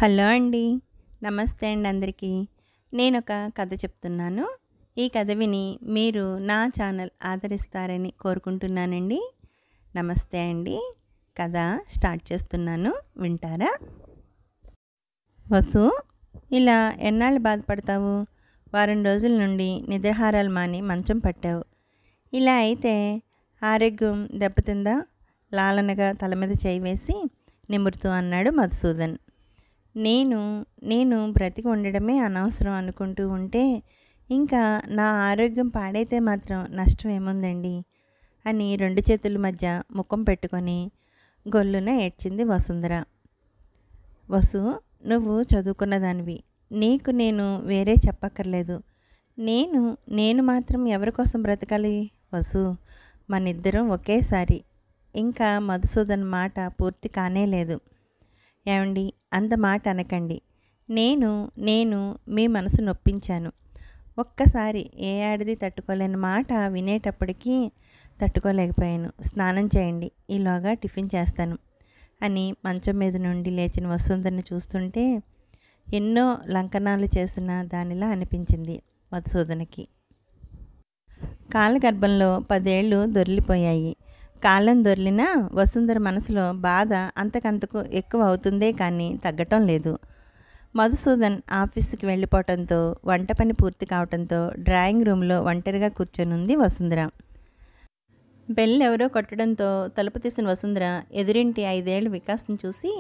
Hello అండి. నమస్తే అండి అందరికీ. నేనొక కథ చెప్తున్నాను. ఈ కథ విని మీరు నా ఛానల్ ఆదరిస్తారని కోరుకుంటున్నానండి. నమస్తే అండి. కథ స్టార్ట్ చేస్తున్నాను. వింటారా? వసు, ఇలా ఎన్నాళ్ళు బాధపడతావు? వారం రోజుల నుండి నిద్రాహారాలు మాని మంచం పట్టావు. ఇలా అయితే ఆరోగ్యం దెబ్బతిందా? లాలనగా తల మీద చేయి వేసి నిమురుతూ అన్నాడు మధుసూదన్. నేను బ్రతికి ఉండడమే అనవసరం అనుకుంటూ ఉంటే ఇంకా నా ఆరోగ్యం పాడైతే మాత్రం నష్టం ఏముందండి అని రెండు చేతుల మధ్య ముఖం పెట్టుకొని గొల్లున ఏడ్చింది వసుంధర. వసు, నువ్వు చదువుకున్నదానివి. నీకు నేను వేరే చెప్పక్కర్లేదు. నేను మాత్రం ఎవరి కోసం బ్రతకాలి వసు? మనిద్దరం ఒకేసారి. ఇంకా మధుసూదన్ మాట పూర్తి కానే లేదు. ఏమండి, అంత మాట అనకండి. నేను మీ మనసు నొప్పించాను. ఒక్కసారి ఏ ఆడిది తట్టుకోలేని మాట వినేటప్పటికీ తట్టుకోలేకపోయాను. స్నానం చేయండి, ఈలోగా టిఫిన్ చేస్తాను అని మంచం మీద నుండి లేచిన వసుంధరని చూస్తుంటే ఎన్నో లంకనాలు చేసిన దానిలా అనిపించింది మధుసూదనకి. కాలగర్భంలో 10 ఏళ్ళు దొర్లిపోయాయి. కాలం దొర్లినా వసుంధర మనసులో బాధ అంతకంతకు ఎక్కువ అవుతుందే కానీ తగ్గటం లేదు. మధుసూదన్ ఆఫీసుకి వెళ్ళిపోవటంతో వంట పని పూర్తి కావటంతో డ్రాయింగ్ రూమ్లో ఒంటరిగా కూర్చొనుంది వసుంధర. బెల్ ఎవరో కొట్టడంతో తలుపు తీసిన వసుంధర ఎదురింటి 5 ఏళ్ళ వికాస్ని చూసి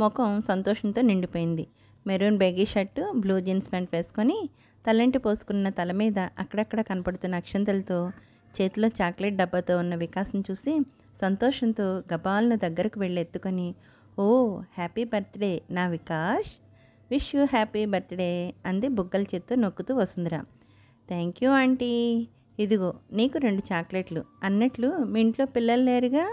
ముఖం సంతోషంతో నిండిపోయింది. Maroon baggy shirt, blue jeans pant వేసుకొని తలంటి పోసుకున్న తల మీద అక్కడక్కడ కనపడుతున్న అక్షంతలతో చేతిలో చాక్లెట్ డబ్బాతో ఉన్న వికాస్ని చూసి సంతోషంతో గబాలను దగ్గరకు వెళ్ళి ఎత్తుకొని, ఓ హ్యాపీ బర్త్డే నా Vikash, wish you happy birthday అంది బుగ్గల చేత్తో నొక్కుతూ వసుంధర. థ్యాంక్ యూ ఆంటీ, ఇదిగో నీకు 2 చాక్లెట్లు. అన్నట్లు మీ ఇంట్లో పిల్లలు లేరుగా,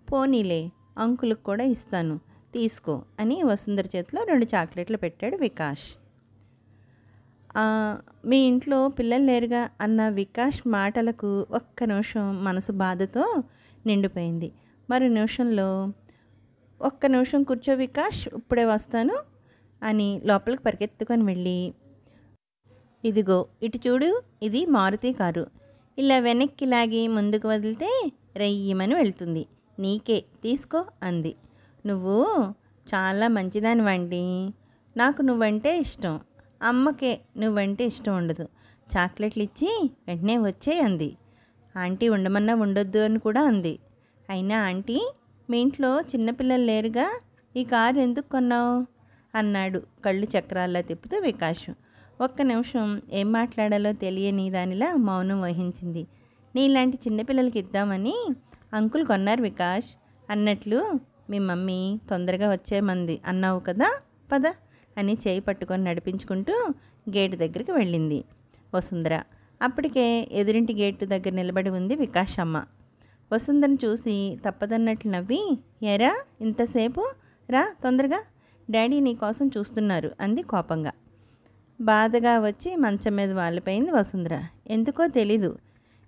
పోనీలే అంకులకు కూడా ఇస్తాను, తీసుకో అని వసుంధర చేతిలో 2 చాక్లెట్లు పెట్టాడు వికాష్. మీ ఇంట్లో పిల్లలు లేరుగా అన్న వికాష్ మాటలకు ఒక్క నిమిషం మనసు బాధతో నిండిపోయింది. మరో నిమిషంలో, ఒక్క నిమిషం కూర్చో వికాష్, ఇప్పుడే వస్తాను అని లోపలికి పరిగెత్తుకొని వెళ్ళి, ఇదిగో ఇటు చూడు, ఇది మారుతి కారు. ఇలా వెనక్కి లాగి ముందుకు వదిలితే రెయ్యమని వెళ్తుంది, నీకే, తీసుకో అంది. నువ్వు చాలా మంచిదానివండి. నాకు నువ్వంటే ఇష్టం. అమ్మకే నువ్వంటే ఇష్టం ఉండదు. చాక్లెట్లు ఇచ్చి వెంటనే వచ్చే అంది. ఆంటీ ఉండమన్నా ఉండొద్దు అని కూడా అంది. అయినా ఆంటీ, మీ ఇంట్లో చిన్నపిల్లలు లేరుగా, ఈ కారు ఎందుకు కొన్నావు అన్నాడు కళ్ళు చక్రాల్లా తిప్పుతూ వికాష్. ఒక్క నిమిషం ఏం మాట్లాడాలో తెలియని దానిలా మౌనం వహించింది. నీలాంటి చిన్నపిల్లలకి ఇద్దామని అంకుల్ కొన్నారు వికాష్. అన్నట్లు మీ మమ్మీ తొందరగా వచ్చేమంది అన్నావు కదా, పద అని చేయి పట్టుకొని నడిపించుకుంటూ గేటు దగ్గరికి వెళ్ళింది వసుంధర. అప్పటికే ఎదురింటి గేటు దగ్గర నిలబడి ఉంది వికాష్ అమ్మ. వసుంధరని చూసి తప్పదన్నట్లు నవ్వి, ఎరా ఇంతసేపు, రా తొందరగా, డాడీ నీ కోసం చూస్తున్నారు అంది కోపంగా. బాధగా వచ్చి మంచం మీద వాలిపోయింది వసుంధర. ఎందుకో తెలీదు,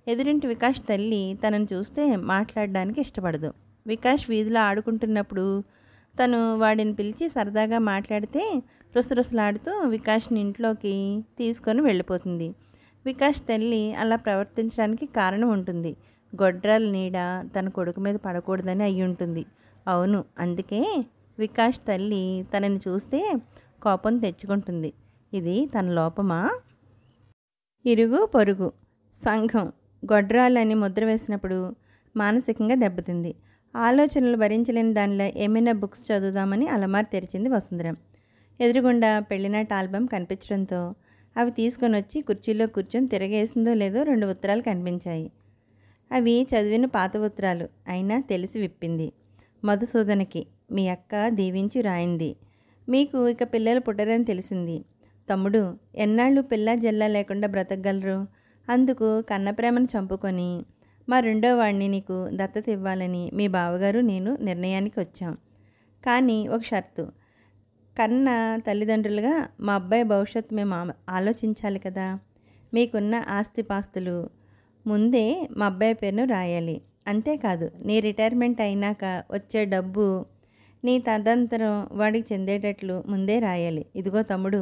ఎదురింటి వికాష్ తల్లి తనను చూస్తే మాట్లాడడానికి ఇష్టపడదు. వికాష్ వీధిలో ఆడుకుంటున్నప్పుడు తను వాడిని పిలిచి సరదాగా మాట్లాడితే రుసరుసలాడుతూ వికాష్ని ఇంట్లోకి తీసుకొని వెళ్ళిపోతుంది. వికాష్ తల్లి అలా ప్రవర్తించడానికి కారణం ఉంటుంది. గొడ్రాల నీడ తన కొడుకు మీద పడకూడదని అయి ఉంటుంది. అవును, అందుకే వికాష్ తల్లి తనని చూస్తే కోపం తెచ్చుకుంటుంది. ఇది తన లోపమా? ఇరుగు పొరుగు సంఘం గొడ్రాలని ముద్ర వేసినప్పుడు మానసికంగా దెబ్బతింది. ఆలోచనలు భరించలేని దానిలో ఏమైనా బుక్స్ చదువుదామని అలమార్ తెరిచింది వసుంధర. ఎదురుగుండా పెళ్లినాటి ఆల్బమ్ కనిపించడంతో అవి తీసుకొని వచ్చి కుర్చీలో కూర్చొని తిరగేసిందో లేదో 2 ఉత్తరాలు కనిపించాయి. అవి చదివిన పాత ఉత్తరాలు అయినా తెలిసి విప్పింది. మధుసూదనకి మీ అక్క దీవించి రాయింది. మీకు ఇక పిల్లలు పుట్టరని తెలిసింది. తమ్ముడు, ఎన్నాళ్ళు పిల్ల జల్లా లేకుండా బ్రతకగలరు? అందుకు కన్నప్రేమను చంపుకొని మా 2వ వాడిని నీకు దత్తత ఇవ్వాలని మీ బావగారు నేను నిర్ణయానికి వచ్చాం. కానీ ఒక షరతు, కన్న తల్లిదండ్రులుగా మా అబ్బాయి భవిష్యత్తు మేము ఆలోచించాలి కదా. మీకున్న ఆస్తిపాస్తులు ముందే మా అబ్బాయి పేరును రాయాలి. అంతేకాదు, నీ రిటైర్మెంట్ అయినాక వచ్చే డబ్బు నీ తదంతరం వాడికి చెందేటట్లు ముందే రాయాలి. ఇదిగో తమ్ముడు,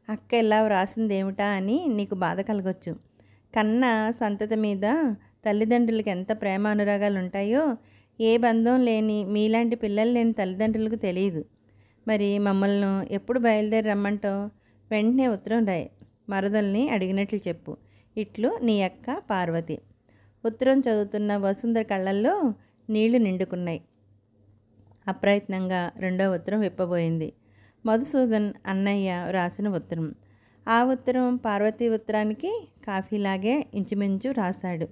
అక్క ఇలా వ్రాసిందేమిటా అని నీకు బాధ కలగొచ్చు. కన్న సంతతి మీద తల్లిదండ్రులకి ఎంత ప్రేమ అనురాగాలు ఉంటాయో ఏ బంధం లేని మీలాంటి పిల్లలు లేని తల్లిదండ్రులకు తెలియదు. మరి మమ్మల్ని ఎప్పుడు బయలుదేరి రమ్మంటావు? వెంటనే ఉత్తరం రాయి. మరదల్ని అడిగినట్లు చెప్పు. ఇట్లు నీ అక్క పార్వతి. ఉత్తరం చదువుతున్న వసుంధర కళ్ళల్లో నీళ్లు నిండుకున్నాయి. అప్రయత్నంగా రెండో ఉత్తరం విప్పబోయింది. మధుసూదన్ అన్నయ్య వ్రాసిన ఉత్తరం. ఆ ఉత్తరం పార్వతీ ఉత్తరానికి కాఫీలాగే ఇంచుమించు రాశాడు.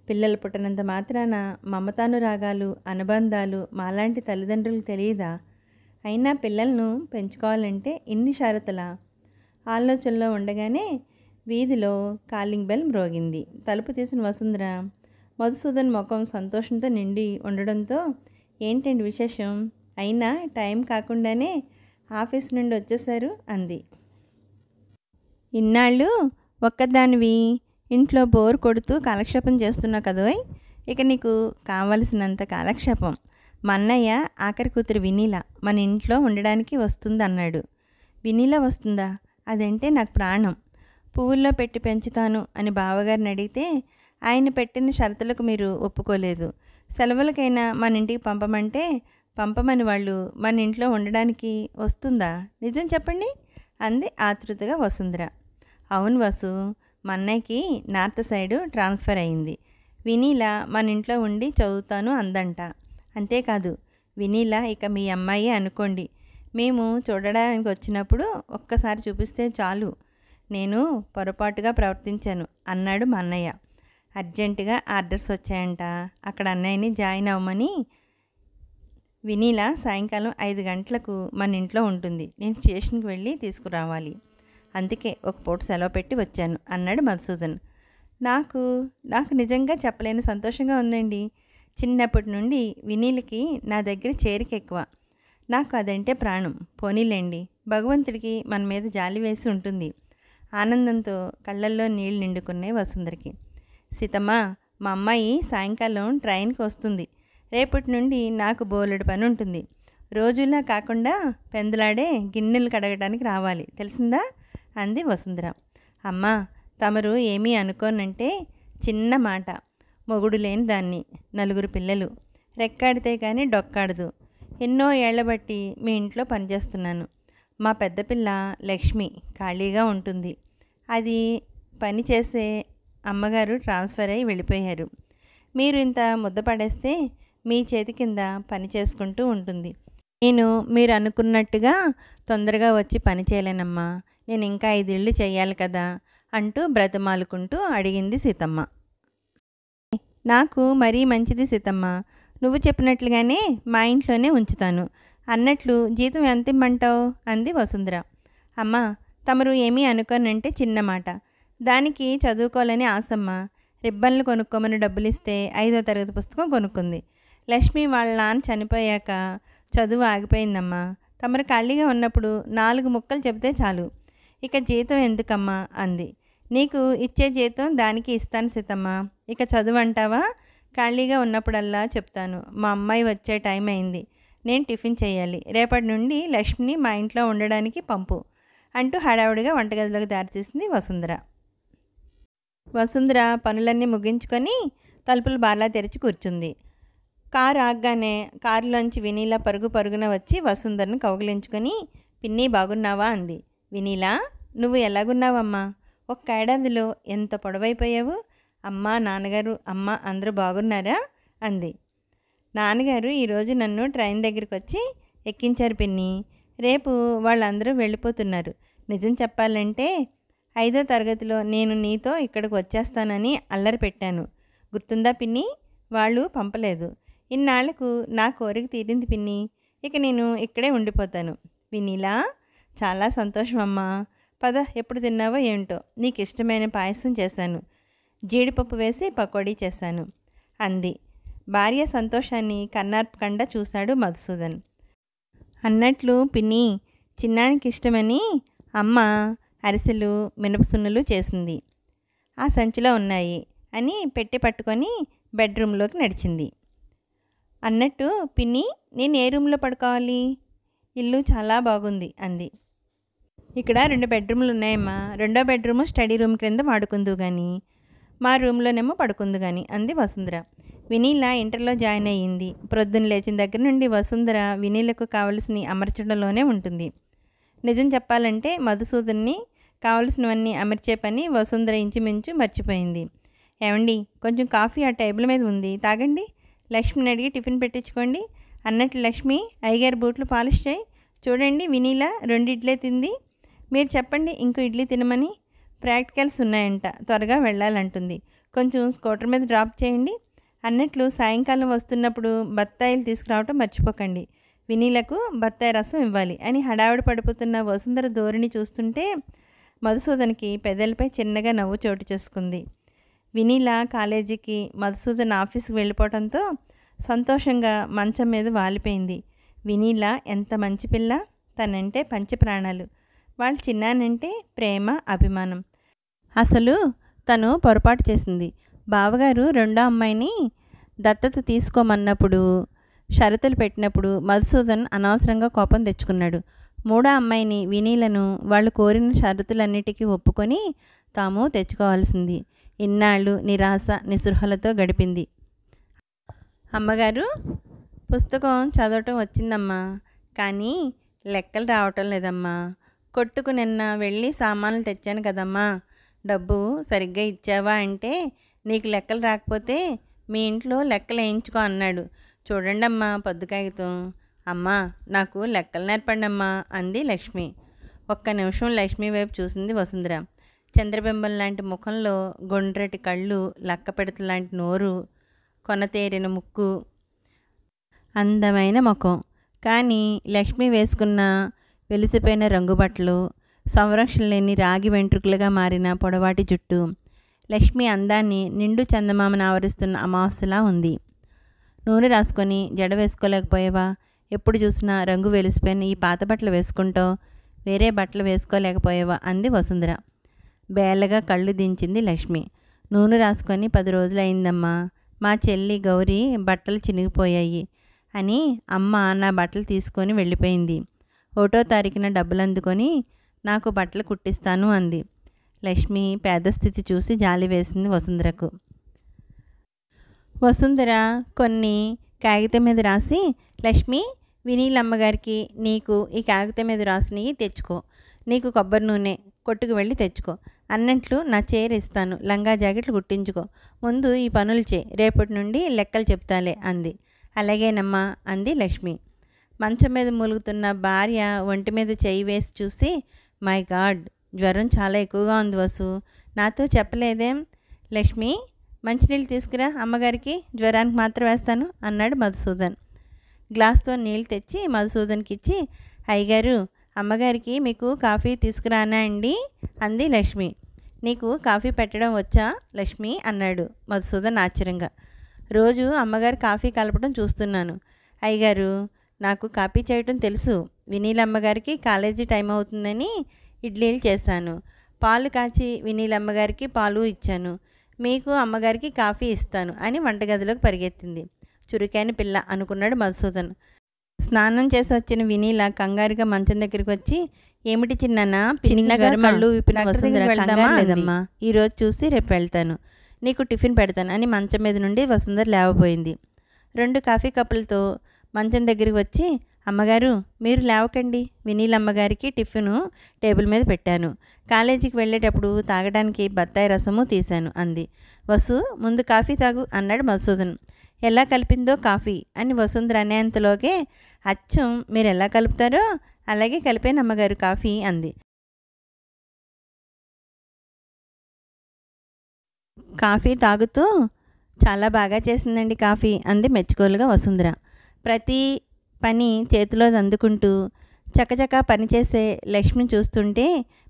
పిల్లలు పుట్టినంత మాత్రాన మమతానురాగాలు అనుబంధాలు మాలాంటి తల్లిదండ్రులకు తెలియదా? అయినా పిల్లలను పెంచుకోవాలంటే ఇన్ని షరతులా? ఆలోచనలో ఉండగానే వీధిలో కాలింగ్ బెల్ మ్రోగింది. తలుపు తీసిన వసుంధర మధుసూదన్ ముఖం సంతోషంతో నిండి ఉండడంతో, ఏంటండి విశేషం? అయినా టైం కాకుండానే ఆఫీస్ నుండి వచ్చేశారు అంది. ఇన్నాళ్ళు ఒక్కదానివి ఇంట్లో బోర్ కొడుతూ కాలక్షేపం చేస్తున్నావు కదోయ్, ఇక నీకు కావలసినంత కాలక్షేపం. మా అన్నయ్య ఆఖరి కూతురు వినీల మన ఇంట్లో ఉండడానికి వస్తుంది అన్నాడు. వినీల వస్తుందా? అదంటే నాకు ప్రాణం. పువ్వుల్లో పెట్టి పెంచుతాను అని బావగారిని అడిగితే ఆయన పెట్టిన షరతులకు మీరు ఒప్పుకోలేదు. సెలవులకైనా మన ఇంటికి పంపమంటే పంపమని వాళ్ళు మన ఇంట్లో ఉండడానికి వస్తుందా? నిజం చెప్పండి అంది ఆతృతగా వసుంధర. అవును వసు, మా అన్నయ్యకి నార్త్ సైడు ట్రాన్స్ఫర్ అయింది. వినీల మన ఇంట్లో ఉండి చదువుతాను అందంట. అంతేకాదు, వినీల ఇక మీ అమ్మాయి అనుకోండి. మేము చూడడానికి వచ్చినప్పుడు ఒక్కసారి చూపిస్తే చాలు. నేను పొరపాటుగా ప్రవర్తించాను అన్నాడు మా అన్నయ్య. అర్జెంటుగా ఆర్డర్స్ వచ్చాయంట అక్కడ అన్నయ్యని జాయిన్ అవ్వమని. వినీల సాయంకాలం 5 గంటలకు మన ఇంట్లో ఉంటుంది. నేను స్టేషన్కి వెళ్ళి తీసుకురావాలి. అందుకే ఒక పూట సెలవు పెట్టి వచ్చాను అన్నాడు మధుసూదన్. నాకు నిజంగా చెప్పలేని సంతోషంగా ఉందండి. చిన్నప్పటి నుండి వినీలకి నా దగ్గర చేరిక ఎక్కువ. నాకు అదంటే ప్రాణం. పోనీలేండి, భగవంతుడికి మన మీద జాలి వేసి ఉంటుంది. ఆనందంతో కళ్ళల్లో నీళ్లు నిండుకున్నాయి వసుంధరకి. సీతమ్మ, మా అమ్మాయి సాయంకాలం ట్రైన్కి వస్తుంది. రేపటి నుండి నాకు బోలెడు పని ఉంటుంది. రోజులా కాకుండా పెందలాడే గిన్నెలు కడగడానికి రావాలి, తెలిసిందా అంది వసుంధర. అమ్మా, తమరు ఏమీ అనుకోనంటే చిన్న మాట. మొగుడు లేని దాన్ని, 4 పిల్లలు, రెక్కాడితే కానీ డొక్కాడదు. ఎన్నో ఏళ్ల బట్టి మీ ఇంట్లో పనిచేస్తున్నాను. మా పెద్ద పిల్ల లక్ష్మి ఖాళీగా ఉంటుంది. అది పని చేసే అమ్మగారు ట్రాన్స్ఫర్ అయ్యి వెళ్ళిపోయారు. మీరు ఇంత ముద్ద పడేస్తే మీ చేతి కింద పని చేసుకుంటూ ఉంటుంది. నేను మీరు అనుకున్నట్టుగా తొందరగా వచ్చి పని చేయలేనమ్మా. నేను ఇంకా 5 ఇళ్ళు చేయాలి కదా అంటూ బ్రతిమాలుకుంటూ అడిగింది సీతమ్మ. నాకు మరీ మంచిది సీతమ్మ. నువ్వు చెప్పినట్లుగానే మా ఇంట్లోనే ఉంచుతాను. అన్నట్లు జీతం ఎంత ఇమ్మంటావు అంది వసుంధర. అమ్మా, తమరు ఏమీ అనుకోనంటే చిన్న మాట. దానికి చదువుకోవాలని ఆశమ్మ. రిబ్బన్లు కొనుక్కోమని డబ్బులు ఇస్తే 5వ తరగతి పుస్తకం కొనుక్కుంది. లక్ష్మి వాళ్ళ నాన్న చనిపోయాక చదువు ఆగిపోయిందమ్మా. తమరు ఖాళీగా ఉన్నప్పుడు 4 ముక్కలు చెబితే చాలు. ఇక జీతం ఎందుకమ్మా అంది. నీకు ఇచ్చే జీతం దానికి ఇస్తాను సీతమ్మ. ఇక చదువు అంటావా? ఖాళీగా ఉన్నప్పుడల్లా చెప్తాను. మా అమ్మాయి వచ్చే టైం అయింది, నేను టిఫిన్ చేయాలి. రేపటి నుండి లక్ష్మిని మా ఇంట్లో ఉండడానికి పంపు అంటూ హడావుడిగా వంటగదిలోకి దారితీసింది వసుంధర. వసుంధర పనులన్నీ ముగించుకొని తలుపులు బార్లా తెరిచి కూర్చుంది. కారు ఆగ్గానే కారులోంచి వినీల పరుగున వచ్చి వసుంధరను కౌగిలించుకొని, పిన్ని బాగున్నావా అంది. వినీలా, నువ్వు ఎలాగున్నావమ్మా? 1 ఏడాదిలో ఎంత పొడవైపోయావు. అమ్మ, నాన్నగారు, అమ్మ అందరూ బాగున్నారా అంది. నాన్నగారు ఈరోజు నన్ను ట్రైన్ దగ్గరికి వచ్చి ఎక్కించారు పిన్ని. రేపు వాళ్ళందరూ వెళ్ళిపోతున్నారు. నిజం చెప్పాలంటే 5వ తరగతిలో నేను నీతో ఇక్కడికి వచ్చేస్తానని అల్లరి పెట్టాను. గుర్తుందా పిన్ని? వాళ్ళు పంపలేదు. ఇన్నాళ్లకు నా కోరిక తీరింది పిన్ని. ఇక నేను ఇక్కడే ఉండిపోతాను. వినీలా, చాలా సంతోషం అమ్మా. పద, ఎప్పుడు తిన్నావో ఏంటో. నీకు ఇష్టమైన పాయసం చేశాను. జీడిపప్పు వేసి పకోడీ చేశాను అంది. భార్య సంతోషాన్ని కన్నార్పకుండా చూశాడు మధుసూదన్. అన్నట్లు పిన్ని, చిన్నానికి ఇష్టమని అమ్మ అరిసెలు మినపసున్నులు చేసింది. ఆ సంచిలో ఉన్నాయి అని పెట్టి పట్టుకొని బెడ్రూమ్లోకి నడిచింది. అన్నట్టు పిన్ని, నేను ఏ రూమ్లో పడుకోవాలి? ఇల్లు చాలా బాగుంది అంది. ఇక్కడ 2 బెడ్రూమ్లు ఉన్నాయమ్మా. రెండో బెడ్రూము స్టడీ రూమ్ క్రింద వాడుకుందు కానీ, మా రూమ్లోనేమో పడుకుందు కానీ అంది వసుంధర. వినీల ఇంటర్లో జాయిన్ అయ్యింది. ప్రొద్దున లేచిన దగ్గర నుండి వసుంధర వినీలకు కావలసినవి అమర్చడంలోనే ఉంటుంది. నిజం చెప్పాలంటే మధుసూదన్ని కావలసినవన్నీ అమర్చే పని వసుంధర ఇంచుమించు మర్చిపోయింది. ఏమండి, కొంచెం కాఫీ ఆ టేబుల్ మీద ఉంది, తాగండి. లక్ష్మిని అడిగి టిఫిన్ పెట్టించుకోండి. అన్నట్లు లక్ష్మి, అయ్యగారి బూట్లు పాలిష్ చేయి. చూడండి, వినీల 2 ఇడ్లీ తింది. మీరు చెప్పండి ఇంకో ఇడ్లీ తినమని. ప్రాక్టికల్స్ ఉన్నాయంట, త్వరగా వెళ్ళాలంటుంది. కొంచెం స్కూటర్ మీద డ్రాప్ చేయండి. అన్నట్లు సాయంకాలం వస్తున్నప్పుడు బత్తాయిలు తీసుకురావటం మర్చిపోకండి. వినీలకు బత్తాయి రసం ఇవ్వాలి అని హడావిడి పడిపోతున్న వసుంధర ధోరణి చూస్తుంటే మధుసూదన్కి పెదలపై చిన్నగా నవ్వు చోటు చేసుకుంది. వినీల కాలేజీకి, మధుసూదన్ ఆఫీస్కి వెళ్ళిపోవడంతో సంతోషంగా మంచం మీద వాలిపోయింది. వినీల ఎంత మంచి పిల్ల, తనంటే పంచప్రాణాలు. వాళ్ళ చిన్నానంటే ప్రేమ, అభిమానం. అసలు తను పొరపాటు చేసింది. బావగారు రెండో అమ్మాయిని దత్తత తీసుకోమన్నప్పుడు, షరతులు పెట్టినప్పుడు మధుసూదన్ అనవసరంగా కోపం తెచ్చుకున్నాడు. మూడో అమ్మాయిని, వినీలను, వాళ్ళు కోరిన షరతులన్నిటికీ ఒప్పుకొని తాము తెచ్చుకోవాల్సింది. ఇన్నాళ్ళు నిరాశ నిస్పృహలతో గడిపింది. అమ్మగారు, పుస్తకం చదవటం వచ్చిందమ్మా, కానీ లెక్కలు రావటం లేదమ్మా. కొట్టుకు నిన్న వెళ్ళి సామాన్లు తెచ్చాను కదమ్మా, డబ్బు సరిగ్గా ఇచ్చావా అంటే, నీకు లెక్కలు రాకపోతే మీ ఇంట్లో లెక్కలు వేయించుకో అన్నాడు. చూడండమ్మా పొద్దు కాగితం. అమ్మా, నాకు లెక్కలు నేర్పండమ్మా అంది లక్ష్మి. ఒక్క నిమిషం లక్ష్మి వైపు చూసింది వసుంధర. చంద్రబింబం లాంటి ముఖంలో గుండ్రటి కళ్ళు, లక్కపెడత లాంటి నోరు, కొనతేరిన ముక్కు, అందమైన ముఖం. కానీ లక్ష్మి వేసుకున్న వెలిసిపోయిన రంగుబట్టలు, సంరక్షణ లేని రాగి వెంట్రుకలుగా మారిన పొడవాటి జుట్టు లక్ష్మి అందాన్ని నిండు చందమామను ఆవరిస్తున్న అమావాస్యలా ఉంది. నూనె రాసుకొని జడ వేసుకోలేకపోయావా? ఎప్పుడు చూసినా రంగు వెలిసిపోయిన ఈ పాత బట్టలు వేసుకుంటావు, వేరే బట్టలు వేసుకోలేకపోయావా అంది వసుంధర. బేలగా కళ్ళు దించింది లక్ష్మి. నూనె రాసుకొని 10 రోజులు అయిందమ్మా. మా చెల్లి గౌరీ బట్టలు చినిగిపోయాయి అని అమ్మ నా బట్టలు తీసుకొని వెళ్ళిపోయింది. 1వ తారీఖున డబ్బులు అందుకొని నాకు బట్టలు కుట్టిస్తాను అంది. లక్ష్మి పేద స్థితి చూసి జాలి వేసింది వసుంధరకు. వసుంధర కొన్ని కాగితం మీద రాసి, లక్ష్మి, వినీలమ్మగారికి నీకు ఈ కాగితం మీద రాసినవి తెచ్చుకో. నీకు కొబ్బరి నూనె కొట్టుకు వెళ్ళి తెచ్చుకో. అన్నట్లు నా చీర ఇస్తాను, లంగా జాకెట్లు కుట్టించుకో. ముందు ఈ పనులు చే, రేపటి నుండి లెక్కలు చెప్తాలే అంది. అలాగేనమ్మా అంది లక్ష్మి. మంచం మీద మూలుగుతున్న భార్య ఒంటి మీద చేయి వేసి చూసి, మై గాడ్, జ్వరం చాలా ఎక్కువగా ఉంది వసు, నాతో చెప్పలేదేం? లక్ష్మి, మంచినీళ్ళు తీసుకురా, అమ్మగారికి జ్వరానికి మాత్రం వేస్తాను అన్నాడు మధుసూదన్. గ్లాస్తో నీళ్ళు తెచ్చి మధుసూదన్కి ఇచ్చి, అయ్యగారు, అమ్మగారికి మీకు కాఫీ తీసుకురానా అండి అంది లక్ష్మి. నీకు కాఫీ పెట్టడం వచ్చా లక్ష్మి అన్నాడు మధుసూదన్ ఆశ్చర్యంగా. రోజు అమ్మగారు కాఫీ కలపడం చూస్తున్నాను అయ్యగారు. నాకు కాఫీ చేయటం తెలుసు. వినీలమ్మగారికి కాలేజీ టైం అవుతుందని ఇడ్లీలు చేశాను. పాలు కాచి వినీలమ్మగారికి పాలు ఇచ్చాను. మీకు అమ్మగారికి కాఫీ ఇస్తాను అని వంటగదిలోకి పరిగెత్తింది. చురుకైన పిల్ల అనుకున్నాడు మధుసూదన్. స్నానం చేసి వచ్చిన వినీల కంగారుగా మంచం దగ్గరికి వచ్చి, ఏమిటి చిన్ననా? చిన్నగా కళ్ళు విప్పిన వసుంధర, లేదమ్మా, ఈరోజు చూసి రేపు వెళ్తాను, నీకు టిఫిన్ పెడతాను అని మంచం మీద నుండి వసుంధర లేవబోయింది. 2 కాఫీ కప్పులతో మంచం దగ్గరికి వచ్చి, అమ్మగారు మీరు లేవకండి, వినీలమ్మగారికి టిఫిను టేబుల్ మీద పెట్టాను, కాలేజీకి వెళ్ళేటప్పుడు తాగడానికి బత్తాయి రసము తీశాను అంది. వసు, ముందు కాఫీ తాగు అన్నాడు మధుసూదన్. ఎలా కలిపిందో కాఫీ అని వసుంధర అనేంతలోకే, అచ్చం మీరు ఎలా కలుపుతారో అలాగే కలిపాను అమ్మగారు కాఫీ అంది. కాఫీ తాగుతూ, చాలా బాగా చేసిందండి కాఫీ అంది మెచ్చుకోలుగా వసుంధర. ప్రతి పని చేతిలో అందుకుంటూ చకచకా పనిచేసే లక్ష్మిని చూస్తుంటే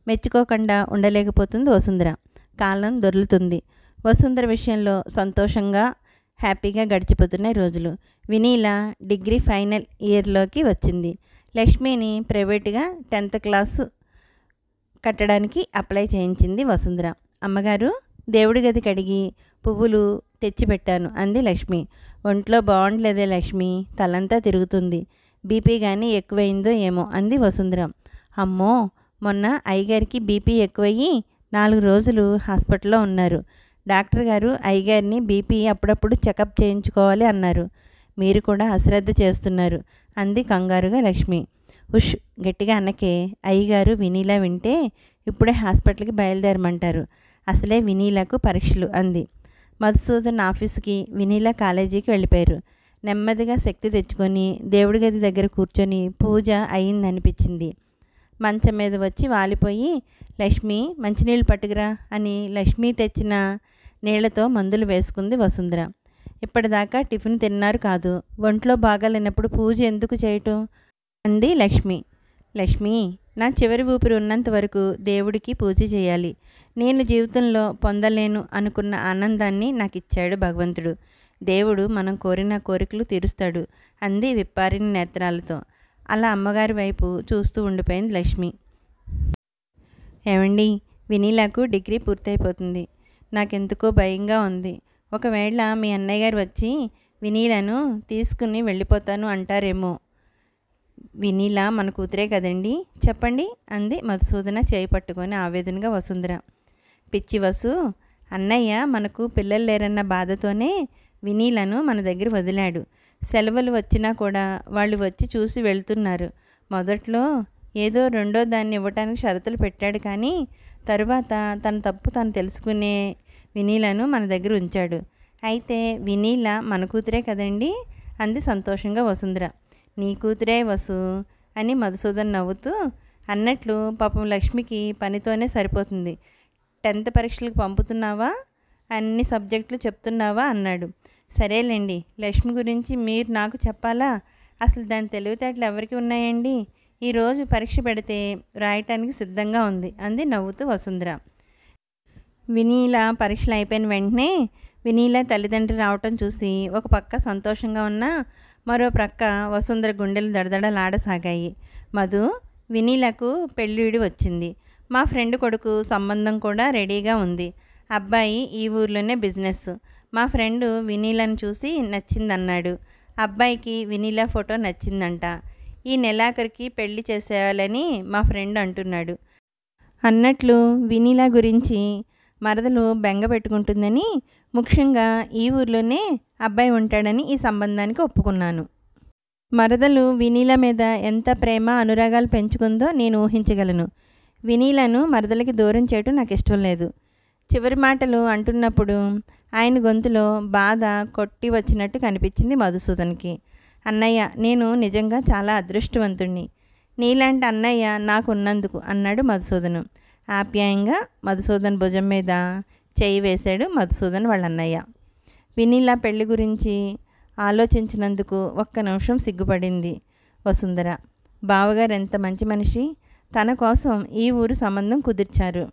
మెచ్చుకోకుండా ఉండలేకపోతుంది వసుంధర. కాలం దొర్లుతుంది. వసుంధర విషయంలో సంతోషంగా హ్యాపీగా గడిచిపోతున్నాయి రోజులు. వినీల డిగ్రీ ఫైనల్ ఇయర్లోకి వచ్చింది. లక్ష్మిని ప్రైవేటుగా 10th క్లాసు కట్టడానికి అప్లై చేయించింది వసుంధర. అమ్మగారు, దేవుడి గది కడిగి పువ్వులు తెచ్చిపెట్టాను అంది లక్ష్మి. ఒంట్లో బాగుండలేదే లక్ష్మి, తలంతా తిరుగుతుంది. బీపీ కానీ ఎక్కువైందో ఏమో అంది వసుంధర. అమ్మో, మొన్న అయ్యగారికి బీపీ ఎక్కువయ్యి 4 రోజులు హాస్పిటల్లో ఉన్నారు. డాక్టర్ గారు అయ్యగారిని బీపీ అప్పుడప్పుడు చెకప్ చేయించుకోవాలి అన్నారు. మీరు కూడా అశ్రద్ధ చేస్తున్నారు అంది కంగారుగా లక్ష్మి. ఉష్, గట్టిగా అన్నకే, అయ్యగారు వినీలా వింటే ఇప్పుడే హాస్పిటల్కి బయలుదేరమంటారు. అసలే వినీలకు పరీక్షలు అంది. మధుసూదన్ ఆఫీస్కి, వినీలా కాలేజీకి వెళ్ళిపోయారు. నెమ్మదిగా శక్తి తెచ్చుకొని దేవుడి గది దగ్గర కూర్చొని పూజ అయిందనిపించింది. మంచం మీద వచ్చి వాలిపోయి, లక్ష్మి మంచినీళ్ళు పట్టుకురా అని లక్ష్మి తెచ్చిన నీళ్లతో మందులు వేసుకుంది వసుంధర. ఇప్పటిదాకా టిఫిన్ తిన్నారు కాదు, ఒంట్లో బాగాలేనప్పుడు పూజ ఎందుకు చేయటం అంది లక్ష్మి. లక్ష్మి, నా చివరి ఊపిరి ఉన్నంత వరకు దేవుడికి పూజ చేయాలి. నేను జీవితంలో పొందలేను అనుకున్న ఆనందాన్ని నాకు ఇచ్చాడు భగవంతుడు. దేవుడు మనం కోరిన కోరికలు తీరుస్తాడు అంది విప్పారిన నేత్రాలతో. అలా అమ్మగారి వైపు చూస్తూ ఉండిపోయింది లక్ష్మి. ఏమండి, వినీలాకు డిగ్రీ పూర్తయిపోతుంది. నాకెందుకో భయంగా ఉంది. ఒకవేళ మీ అన్నయ్య గారు వచ్చి వినీలను తీసుకుని వెళ్ళిపోతాను అంటారేమో. వినీలా మన కూతురే కదండి, చెప్పండి అంది మధుసూదన చేయి పట్టుకొని ఆవేదనగా వసుంధర. పిచ్చి వసు, అన్నయ్య మనకు పిల్లలు లేరన్న బాధతోనే వినీలను మన దగ్గర వదిలాడు. సెలవులు వచ్చినా కూడా వాళ్ళు వచ్చి చూసి వెళ్తున్నారు. మొదట్లో ఏదో రెండో దాన్ని ఇవ్వటానికి షరతులు పెట్టాడు, కానీ తరువాత తన తప్పు తను తెలుసుకునే వినీలను మన దగ్గర ఉంచాడు. అయితే వినీల మన కూతురే కదండి అంది సంతోషంగా వసుంధర. నీ కూతురే వసు అని మధుసూదన్ నవ్వుతూ అన్నట్లు, పాపం లక్ష్మికి పనితోనే సరిపోతుంది. 10th పరీక్షలకు పంపుతున్నావా, అన్ని సబ్జెక్టులు చెప్తున్నావా అన్నాడు. సరేలేండి, లక్ష్మి గురించి మీరు నాకు చెప్పాలా? అసలు దాని తెలివితేటలు ఎవరికి ఉన్నాయండి? ఈరోజు పరీక్ష పెడితే రాయటానికి సిద్ధంగా ఉంది అంది నవ్వుతూ వసుంధర. వినీల పరీక్షలు అయిపోయిన వెంటనే వినీల తల్లిదండ్రులు రావటం చూసి ఒక పక్క సంతోషంగా ఉన్న మరో ప్రక్క వసుంధర గుండెలు దడదడలాడసాగాయి. మధు, వినీలకు పెళ్ళిడి వచ్చింది. మా ఫ్రెండ్ కొడుకు సంబంధం కూడా రెడీగా ఉంది. అబ్బాయి ఈ ఊర్లోనే బిజినెస్. మా ఫ్రెండు వినీలను చూసి నచ్చిందన్నాడు. అబ్బాయికి వినీలా ఫోటో నచ్చిందంట. ఈ నెలాఖరికి పెళ్లి చేసేయాలని మా ఫ్రెండ్ అంటున్నాడు. అన్నట్లు వినీలా గురించి మరదలు బెంగ పెట్టుకుంటుందని, ముఖ్యంగా ఈ ఊర్లోనే అబ్బాయి ఉంటాడని ఈ సంబంధానికి ఒప్పుకున్నాను. మరదలు వినీల మీద ఎంత ప్రేమ అనురాగాలు పెంచుకుందో నేను ఊహించగలను. వినీలను మరదలకి దూరం చేయటం నాకు ఇష్టం లేదు. చివరి మాటలు అంటున్నప్పుడు ఆయన గొంతులో బాధ కొట్టి వచ్చినట్టు కనిపించింది మధుసూదన్కి. అన్నయ్య, నేను నిజంగా చాలా అదృష్టవంతుణ్ణి. నీలాంటి అన్నయ్య నాకు ఉన్నందుకు అన్నాడు మధుసూదను. ఆప్యాయంగా మధుసూదన్ భుజం మీద చేయి వేశాడు మధుసూదన్ వాళ్ళ అన్నయ్య. వినీలా పెళ్లి గురించి ఆలోచించినందుకు ఒక్క నిమిషం సిగ్గుపడింది వసుంధర. బావగారు ఎంత మంచి మనిషి, తన కోసం ఈ ఊరు సంబంధం కుదిర్చారు.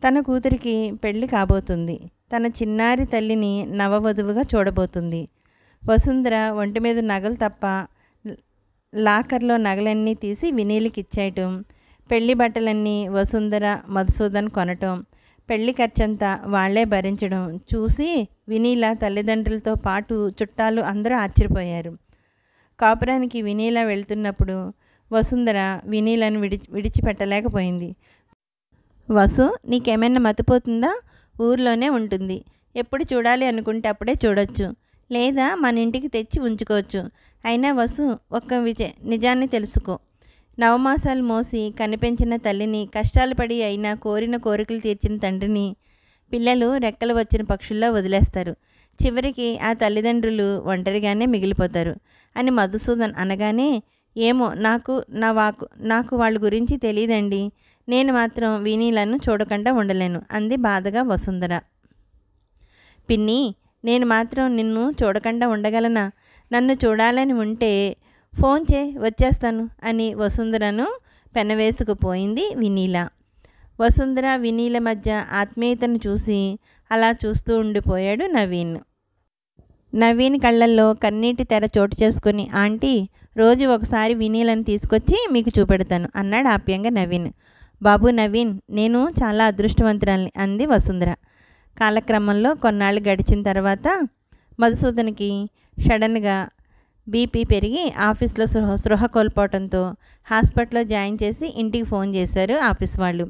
తన కూతురికి పెళ్లి కాబోతుంది. తన చిన్నారి తల్లిని నవవధువుగా చూడబోతుంది. వసుంధర ఒంటి మీద నగలు తప్ప లాకర్లో నగలన్నీ తీసి వినీలకి ఇచ్చేయటం, పెళ్లి బట్టలన్నీ వసుంధర మధుసూదన్ కొనటం, పెళ్లి ఖర్చంతా వాళ్లే భరించడం చూసి వినీల తల్లిదండ్రులతో పాటు చుట్టాలు అందరూ ఆశ్చర్యపోయారు. కాపురానికి వినీల వెళ్తున్నప్పుడు వసుంధర వినీలను విడిచిపెట్టలేకపోయింది. వసు, నీకేమైనా మతిపోతుందా? ఊర్లోనే ఉంటుంది. ఎప్పుడు చూడాలి అనుకుంటే అప్పుడే చూడొచ్చు, లేదా మన ఇంటికి తెచ్చి ఉంచుకోవచ్చు. అయినా వసు, ఒక్క నిజాన్ని తెలుసుకో. నవమాసాలు మోసి కనిపెంచిన తల్లిని, కష్టాలు పడి అయినా కోరిన కోరికలు తీర్చిన తండ్రిని పిల్లలు రెక్కలు వచ్చిన పక్షుల్లో వదిలేస్తారు. చివరికి ఆ తల్లిదండ్రులు ఒంటరిగానే మిగిలిపోతారు అని మధుసూదన్ అనగానే, ఏమో నాకు వాళ్ళ గురించి తెలియదండి. నేను మాత్రం వినీలను చూడకుండా ఉండలేను అంది బాధగా వసుంధర. పిన్ని, నేను మాత్రం నిన్ను చూడకుండా ఉండగలనా? నన్ను చూడాలని ఉంటే ఫోన్ వచ్చేస్తాను అని వసుంధరను పెనవేసుకుపోయింది వినీల. వసుంధర వినీల మధ్య ఆత్మీయతను చూసి అలా చూస్తూ ఉండిపోయాడు నవీన్. నవీన్ కళ్ళల్లో కన్నీటి తెర చోటు చేసుకుని, ఆంటీ, రోజు ఒకసారి వినీలను తీసుకొచ్చి మీకు చూపెడతాను అన్నాడు ఆప్యంగా నవీన్. బాబు నవీన్, నేను చాలా అదృష్టవంతురాల్ని అంది వసుంధర. కాలక్రమంలో కొన్నాళ్ళు గడిచిన తర్వాత మధుసూదన్కి సడన్గా బీపీ పెరిగి ఆఫీస్లో స్పృహ కోల్పోవడంతో హాస్పిటల్లో జాయిన్ చేసి ఇంటికి ఫోన్ చేశారు ఆఫీస్ వాళ్ళు.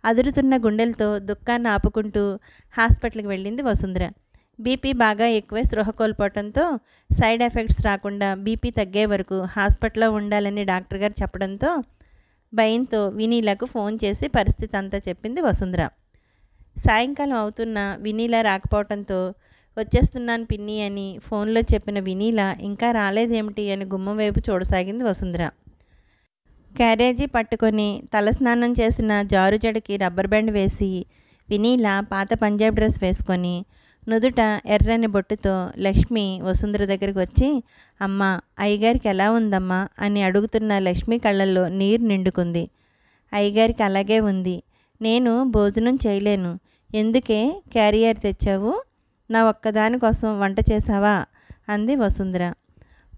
అదురుతున్న గుండెలతో దుఃఖాన్ని ఆపుకుంటూ హాస్పిటల్కి వెళ్ళింది వసుంధర. బీపీ బాగా ఎక్కువై స్పృహ కోల్పోవడంతో సైడ్ ఎఫెక్ట్స్ రాకుండా బీపీ తగ్గే వరకు హాస్పిటల్లో ఉండాలని డాక్టర్ గారు చెప్పడంతో భయంతో వినీలకు ఫోన్ చేసి పరిస్థితి అంతా చెప్పింది వసుంధర. సాయంకాలం అవుతున్న వినీల రాకపోవడంతో వచ్చేస్తున్నాను పిన్ని అని ఫోన్లో చెప్పిన వినీల ఇంకా రాలేదేమిటి అని గుమ్మం వైపు చూడసాగింది వసుంధర. క్యారేజీ పట్టుకొని తలస్నానం చేసిన జారు జడకి రబ్బర్ బ్యాండ్ వేసి వినీల పాత పంజాబ్ డ్రెస్ వేసుకొని నుదుట ఎర్రని బొట్టుతో లక్ష్మి వసుంధర దగ్గరికి వచ్చి, అమ్మ అయ్యగారికి ఎలా ఉందమ్మా అని అడుగుతున్న లక్ష్మి కళ్ళల్లో నీరు నిండుకుంది. అయ్యగారికి అలాగే ఉంది. నేను భోజనం చేయలేను. ఎందుకే క్యారియర్ తెచ్చావు? నా ఒక్కదాని కోసం వంట చేసావా అంది వసుంధర.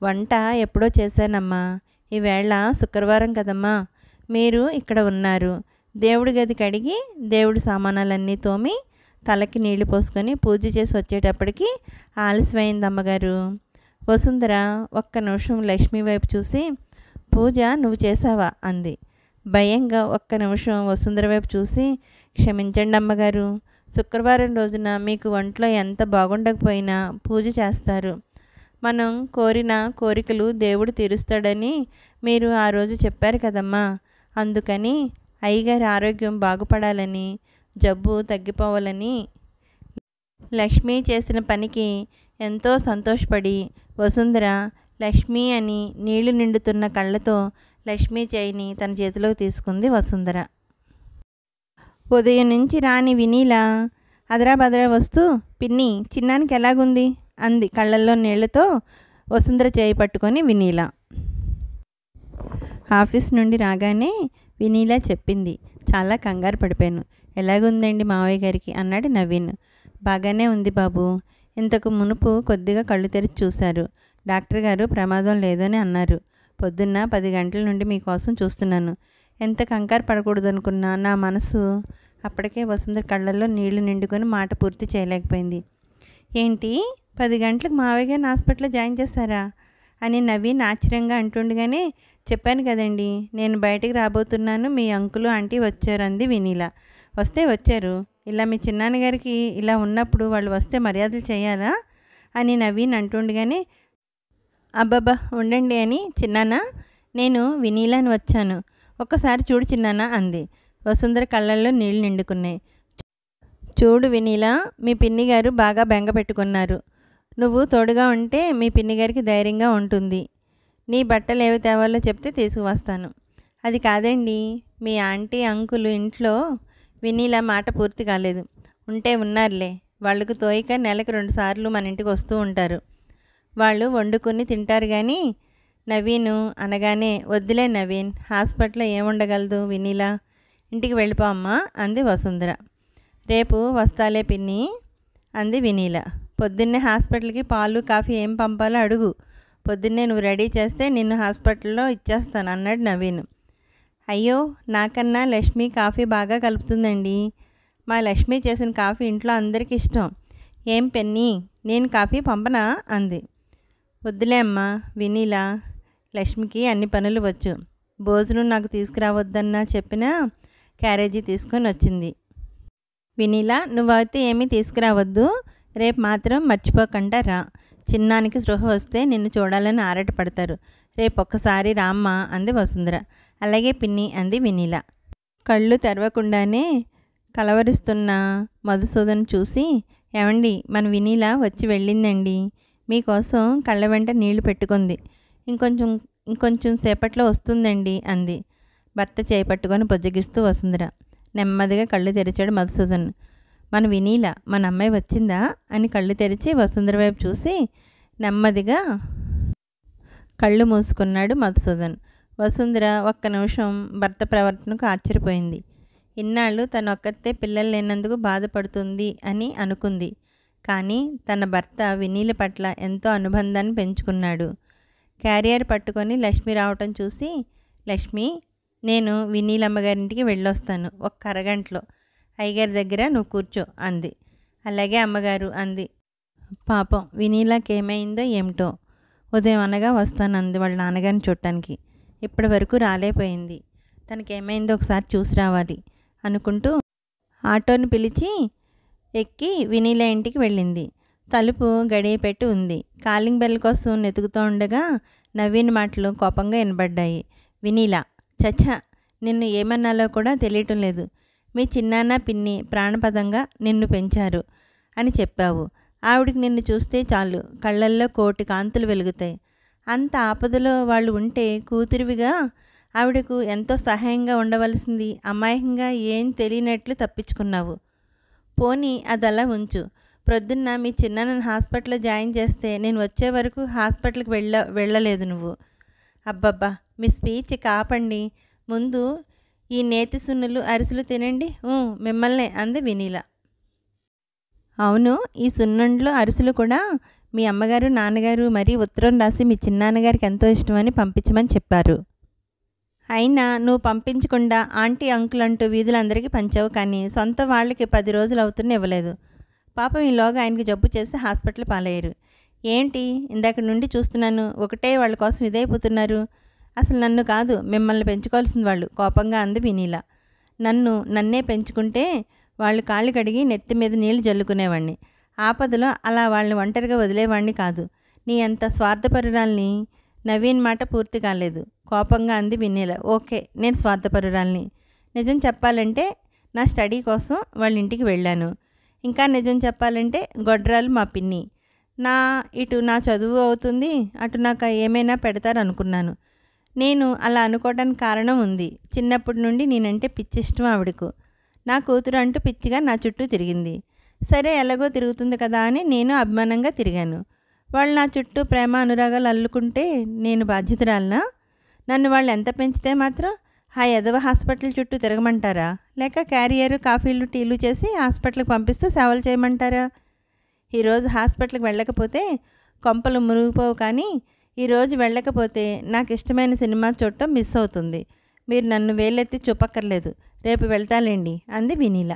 వంట ఎప్పుడో చేశానమ్మా. ఈవేళ శుక్రవారం కదమ్మా. మీరు ఇక్కడ ఉన్నారు. దేవుడి గది కడిగి దేవుడి సామానాలన్నీ తోమి తలకి నీళ్లు పోసుకొని పూజ చేసి వచ్చేటప్పటికి ఆలస్యమైంది అమ్మగారు. వసుంధర ఒక్క నిమిషం లక్ష్మి వైపు చూసి, పూజ నువ్వు చేసావా అంది. భయంగా ఒక్క నిమిషం వసుంధర వైపు చూసి, క్షమించండి అమ్మగారు. శుక్రవారం రోజున మీకు ఒంట్లో ఎంత బాగుండకపోయినా పూజ చేస్తారు. మనం కోరిన కోరికలు దేవుడు తీరుస్తాడని మీరు ఆ రోజు చెప్పారు కదమ్మా. అందుకని అయ్యగారి ఆరోగ్యం బాగుపడాలని, జబ్బు తగ్గిపోవాలని లక్ష్మి చేసిన పనికి ఎంతో సంతోషపడి వసుంధర లక్ష్మి అని నీళ్లు నిండుతున్న కళ్ళతో లక్ష్మి చేయిని తన చేతిలోకి తీసుకుంది వసుంధర. ఉదయం నుంచి రాని వినీల అదరాబదరా వస్తూ, పిన్ని చిన్నానికి ఎలాగుంది అంది కళ్ళల్లో నీళ్లతో వసుంధర చేయి పట్టుకొని వినీల. ఆఫీస్ నుండి రాగానే వినీల చెప్పింది, చాలా కంగారు పడిపోయాను. ఎలాగుందండి మావయ్య గారికి అన్నాడు నవీన్. బాగానే ఉంది బాబు. ఇంతకు మునుపు కొద్దిగా కళ్ళు తెరిచి చూశారు. డాక్టర్ గారు ప్రమాదం లేదని అన్నారు. పొద్దున్న 10 గంటల నుండి మీకోసం చూస్తున్నాను. ఎంత కంగారు పడకూడదు అనుకున్నా నా మనసు. అప్పటికే వసుంధర కళ్ళల్లో నీళ్లు నిండుకొని మాట పూర్తి చేయలేకపోయింది. ఏంటి 10 గంటలకు మావయ్య గారిని హాస్పిటల్లో జాయిన్ చేస్తారా అని నవీన్ ఆశ్చర్యంగా అంటుండగానే, చెప్పాను కదండి నేను బయటికి రాబోతున్నాను, మీ అంకులు ఆంటీ వచ్చారు అంది వినీల. వస్తే వచ్చారు. ఇలా మీ చిన్నాన్నగారికి ఇలా ఉన్నప్పుడు వాళ్ళు వస్తే మర్యాదలు చేయాలా అని నవీన్ అంటుండగానే, అబ్బబ్బా ఉండండి అని, చిన్నాన్న నేను వినీలని వచ్చాను, ఒక్కసారి చూడు చిన్నాన్న అంది. వసుంధర కళ్ళల్లో నీళ్లు నిండుకున్నాయి. చూడు వినీల, మీ పిన్ని గారు బాగా బెంగ పెట్టుకున్నారు. నువ్వు తోడుగా ఉంటే మీ పిన్ని గారికి ధైర్యంగా ఉంటుంది. నీ బట్టలు ఏవి తేవాలో చెప్తే తీసుకువస్తాను. అది కాదండి, మీ ఆంటీ అంకులు ఇంట్లో. వినీల మాట పూర్తి కాలేదు. ఉంటే ఉన్నారులే, వాళ్ళకు తోయిక నెలకు 2 సార్లు మన ఇంటికి వస్తూ ఉంటారు. వాళ్ళు వండుకుని తింటారు కానీ. నవీను అనగానే, వద్దులే నవీన్, హాస్పిటల్లో ఏముండగలదు వినీల, ఇంటికి వెళ్ళిపో అమ్మా అంది వసుంధర. రేపు వస్తాలే పిన్ని అంది వినీల. పొద్దున్నే హాస్పిటల్కి పాలు కాఫీ ఏం పంపాలో అడుగు. పొద్దున్నే నువ్వు రెడీ చేస్తే నిన్ను హాస్పిటల్లో ఇచ్చేస్తాను అన్నాడు నవీన్. అయ్యో, నాకన్నా లక్ష్మి కాఫీ బాగా కలుపుతుందండి. మా లక్ష్మి చేసిన కాఫీ ఇంట్లో అందరికీ ఇష్టం. ఏం పెన్ని, నేను కాఫీ పంపనా అంది. వద్దులే అమ్మా వినీల, లక్ష్మికి అన్ని పనులు వచ్చు. భోజనం నాకు తీసుకురావద్దన్నా చెప్పినా క్యారేజీ తీసుకొని వచ్చింది. వినీల, నువ్వైతే ఏమీ తీసుకురావద్దు. రేపు మాత్రం మర్చిపోకుండా రా. చిన్నానికి స్పృహ వస్తే నిన్ను చూడాలని ఆరాటపడతారు. రేపు ఒక్కసారి రామ్మా అంది వసుంధర. అలాగే పిన్ని అంది వినీల. కళ్ళు తెరవకుండానే కలవరిస్తున్న మధుసూదన్ చూసి, ఏమండి మన వినీల వచ్చి వెళ్ళిందండి. మీకోసం కళ్ళ వెంట నీళ్లు పెట్టుకుంది. ఇంకొంచెం సేపట్లో వస్తుందండి అంది. భర్త చేపట్టుకొని బుజ్జగిస్తూ వసుంధర. నెమ్మదిగా కళ్ళు తెరిచాడు మధుసూదన్. మన వినీల, మన అమ్మాయి వచ్చిందా అని కళ్ళు తెరిచి వసుంధర వైపు చూసి నెమ్మదిగా కళ్ళు మూసుకున్నాడు మధుసూదన్. వసుంధర ఒక్క నిమిషం భర్త ప్రవర్తనకు ఆశ్చర్యపోయింది. ఇన్నాళ్ళు తన ఒక్కతే పిల్లలు లేనందుకు బాధపడుతుంది అని అనుకుంది. కానీ తన భర్త వినీల పట్ల ఎంతో అనుబంధాన్ని పెంచుకున్నాడు. క్యారియర్ పట్టుకొని లక్ష్మి రావటం చూసి, లక్ష్మి నేను వినీలమ్మగారింటికి వెళ్ళొస్తాను, ఒక్క అరగంటలో. అయ్యగారి దగ్గర నువ్వు కూర్చో అంది. అలాగే అమ్మగారు అంది పాపం వినీలాకి ఏమైందో ఏమిటో. ఉదయం అనగా వస్తానంది వాళ్ళ నాన్నగారిని చూడటానికి. ఇప్పటి వరకు రాలేపోయింది. తనకేమైందో ఒకసారి చూసి రావాలి అనుకుంటూ ఆటోని పిలిచి ఎక్కి వినీలా ఇంటికి వెళ్ళింది. తలుపు గడియ పెట్టి ఉంది. కాలింగ్ బెల్ కోసం వెతుకుతూ ఉండగా నవీన్ మాటలు కోపంగా వినబడ్డాయి. వినీలా, చచ్చా, నిన్ను ఏమన్నాలో కూడా తెలియటం లేదు. మీ చిన్నాన్న పిన్ని ప్రాణపదంగా నిన్ను పెంచారు అని చెప్పావు. ఆవిడికి నిన్ను చూస్తే చాలు కళ్ళల్లో కోటి కాంతులు వెలుగుతాయి. అంత ఆపదలో వాళ్ళు ఉంటే కూతురివిగా ఆవిడకు ఎంతో సహాయంగా ఉండవలసింది అమాయకంగా ఏం తెలియనట్లు తప్పించుకున్నావు. పోనీ అదలా ఉంచు. ప్రొద్దున్న మీ చిన్నాన్నని హాస్పిటల్లో జాయిన్ చేస్తే నేను వచ్చే వరకు హాస్పిటల్కి వెళ్ళలేదు నువ్వు. అబ్బబ్బా, మీ స్పీచ్ కాపండి. ముందు ఈ నేతి సున్నులు అరిసెలు తినండి. మిమ్మల్నే అంది వినీల. అవును, ఈ సున్నుండ్లు అరిసెలు కూడా మీ అమ్మగారు నాన్నగారు మరీ ఉత్తరం రాసి మీ చిన్నాన్నగారికి ఎంతో ఇష్టమని పంపించమని చెప్పారు. అయినా నువ్వు పంపించకుండా ఆంటీ అంకుల్ అంటూ వీధులందరికీ పంచావు, కానీ సొంత వాళ్ళకి 10 రోజులు అవుతున్న ఇవ్వలేదు. పాపం ఈలోగా ఆయనకి జబ్బు చేసి హాస్పిటల్ పాలయ్యారు. ఏంటి ఇందాక నుండి చూస్తున్నాను, ఒకటే వాళ్ళ కోసం ఇదైపోతున్నారు. అసలు నన్ను కాదు మిమ్మల్ని పెంచుకోవాల్సింది వాళ్ళు, కోపంగా అంది వినీల. నన్నే పెంచుకుంటే వాళ్ళు కాళ్ళు కడిగి నెత్తి మీద నీళ్లు జల్లుకునేవాడిని. ఆపదలో అలా వాళ్ళని ఒంటరిగా వదిలేవాడిని కాదు. నీ అంత స్వార్థపరురాల్ని. నవీన్ మాట పూర్తి కాలేదు. కోపంగా అంది వినీల. ఓకే, నేను స్వార్థపరురాల్ని. నిజం చెప్పాలంటే నా స్టడీ కోసం వాళ్ళ ఇంటికి వెళ్ళాను. ఇంకా నిజం చెప్పాలంటే గొడ్రాలు మా పిన్ని. ఇటు నా చదువు అవుతుంది, అటు నాకు ఏమైనా పెడతారనుకున్నాను. నేను అలా అనుకోవడానికి కారణం ఉంది. చిన్నప్పటి నుండి నేనంటే పిచ్చిష్టం ఆవిడకు. నా కూతురు అంటూ పిచ్చిగా నా చుట్టూ తిరిగింది. సరే, ఎలాగో తిరుగుతుంది కదా అని నేను అభిమానంగా తిరిగాను. వాళ్ళు నా చుట్టూ ప్రేమ అనురాగాలు అల్లుకుంటే నేను బాధ్యతరాలనా? నన్ను వాళ్ళు ఎంత పెంచితే మాత్రం ఎదవ హాస్పిటల్ చుట్టూ తిరగమంటారా? లేక క్యారియరు కాఫీలు టీలు చేసి హాస్పిటల్కి పంపిస్తూ సేవలు చేయమంటారా? ఈరోజు హాస్పిటల్కి వెళ్ళకపోతే కొంపలు మురిగిపోవు, కానీ ఈరోజు వెళ్ళకపోతే నాకు ఇష్టమైన సినిమా చూడటం మిస్ అవుతుంది. మీరు నన్ను వేలెత్తి చూపక్కర్లేదు, రేపు వెళ్తాలేండి అంది వినీల.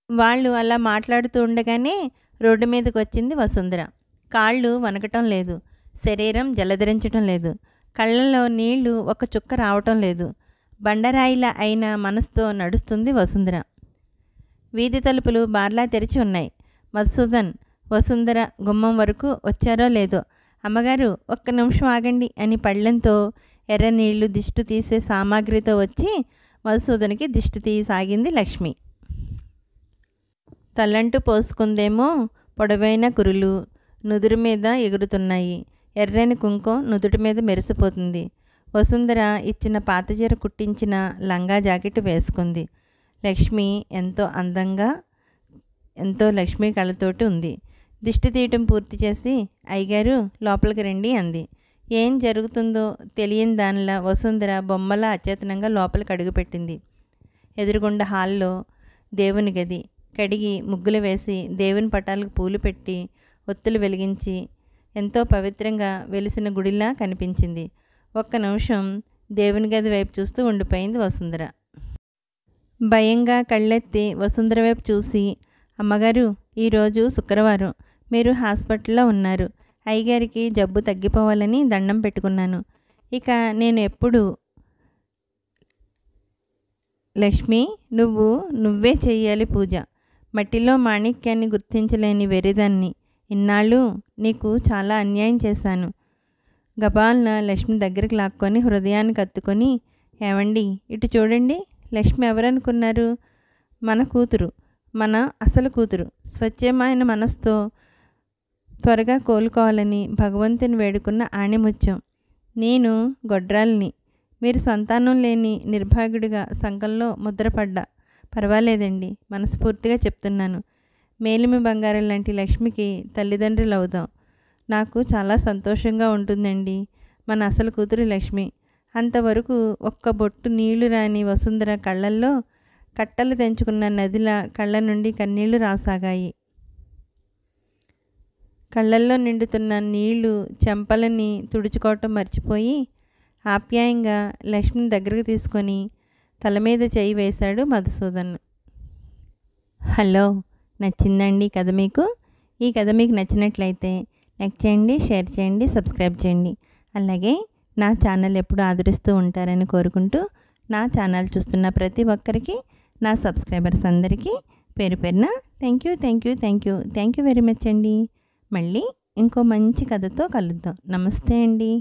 వాళ్ళు అలా మాట్లాడుతూ ఉండగానే రోడ్డు మీదకి వచ్చింది వసుంధర. కాళ్ళు వణకటం లేదు, శరీరం జలధరించటం లేదు, కళ్ళల్లో నీళ్లు ఒక చుక్క రావటం లేదు. బండరాయిలా అయిన మనసుతో నడుస్తుంది వసుంధర. వీధి తలుపులు బార్లా తెరిచి ఉన్నాయి. మధుసూదన్, వసుంధర గుమ్మం వరకు వచ్చారో లేదో. అమ్మగారు, ఒక్క నిమిషం ఆగండి అని పళ్ళెంతో ఎర్ర నీళ్లు దిష్టి తీసే సామాగ్రితో వచ్చి మధుసూదనికి దిష్టి తీయసాగింది లక్ష్మి. తల్లంటూ పోసుకుందేమో పొడవైన కురులు నుదురు మీద ఎగురుతున్నాయి. ఎర్రని కుంకుమ నుదుటి మీద మెరిసిపోతుంది. వసుంధర ఇచ్చిన పాతచీర కుట్టించిన లంగా జాకెట్ వేసుకుంది. లక్ష్మి ఎంతో అందంగా, ఎంతో లక్ష్మీ కళతోటి ఉంది. దిష్టి తీయటం పూర్తి చేసి, అయ్యగారు లోపలికి రండి అంది. ఏం జరుగుతుందో తెలియని దానిలా వసుంధర బొమ్మల అచేతనంగా లోపలికి అడుగుపెట్టింది. ఎదురుగుండా హాల్లో దేవుని గది. కడిగి ముగ్గులు వేసి దేవుని పటాలకు పూలు పెట్టి ఒత్తులు వెలిగించి ఎంతో పవిత్రంగా వెలిసిన గుడిలా కనిపించింది. ఒక్క నిమిషం దేవుని గది వైపు చూస్తూ ఉండిపోయింది వసుంధర. భయంగా కళ్ళెత్తి వసుంధర వైపు చూసి, అమ్మగారు, ఈరోజు శుక్రవారం, మీరు హాస్పిటల్లో ఉన్నారు. అయ్యగారికి జబ్బు తగ్గిపోవాలని దండం పెట్టుకున్నాను. ఇక నేను ఎప్పుడు లక్ష్మి, నువ్వే చెయ్యాలి పూజ. మట్టిలో మాణిక్యాన్ని గుర్తించలేని వెర్రిదాన్ని. ఇన్నాళ్ళు నీకు చాలా అన్యాయం చేశాను. గబాల్న లక్ష్మి దగ్గరికి లాక్కొని హృదయానికి అత్తుకొని, ఏవండి ఇటు చూడండి, లక్ష్మి ఎవరనుకున్నారు? మన కూతురు, మన అసలు కూతురు. స్వచ్ఛమైన మనసుతో త్వరగా కోలుకోవాలని భగవంతుని వేడుకున్న ఆణిముత్యం. నేను గొడ్రాల్ని. మీరు సంతానం లేని నిర్భాగ్యుడిగా సంఘంలో ముద్రపడ్డా పర్వాలేదండి, మనస్ఫూర్తిగా చెప్తున్నాను. మేలిమి బంగారం లాంటి లక్ష్మికి తల్లిదండ్రులు అవుదాం. నాకు చాలా సంతోషంగా ఉంటుందండి. మన అసలు కూతురు లక్ష్మి. అంతవరకు ఒక్క బొట్టు నీళ్లు రాని వసుంధర కళ్ళల్లో కట్టలు తెంచుకున్న నదిలా కళ్ళ నుండి కన్నీళ్లు రాసాగాయి. కళ్ళల్లో నిండుతున్న నీళ్లు చెంపలని తుడుచుకోవటం మర్చిపోయి ఆప్యాయంగా లక్ష్మిని దగ్గరకు తీసుకొని తల మీద చేయి వేశాడు మధుసూదన్. హలో, నచ్చిందండి కథ మీకు? ఈ కథ మీకు నచ్చినట్లయితే లైక్ చేయండి, షేర్ చేయండి, సబ్స్క్రైబ్ చేయండి. అలాగే నా ఛానల్ ఎప్పుడు ఆదరిస్తూ ఉంటారని కోరుకుంటూ, నా ఛానల్ చూస్తున్న ప్రతి ఒక్కరికి, నా సబ్స్క్రైబర్స్ అందరికీ పేరు పేరున థ్యాంక్ యూ వెరీ మచ్ అండి. మళ్ళీ ఇంకో మంచి కథతో కలుద్దాం. నమస్తే అండి.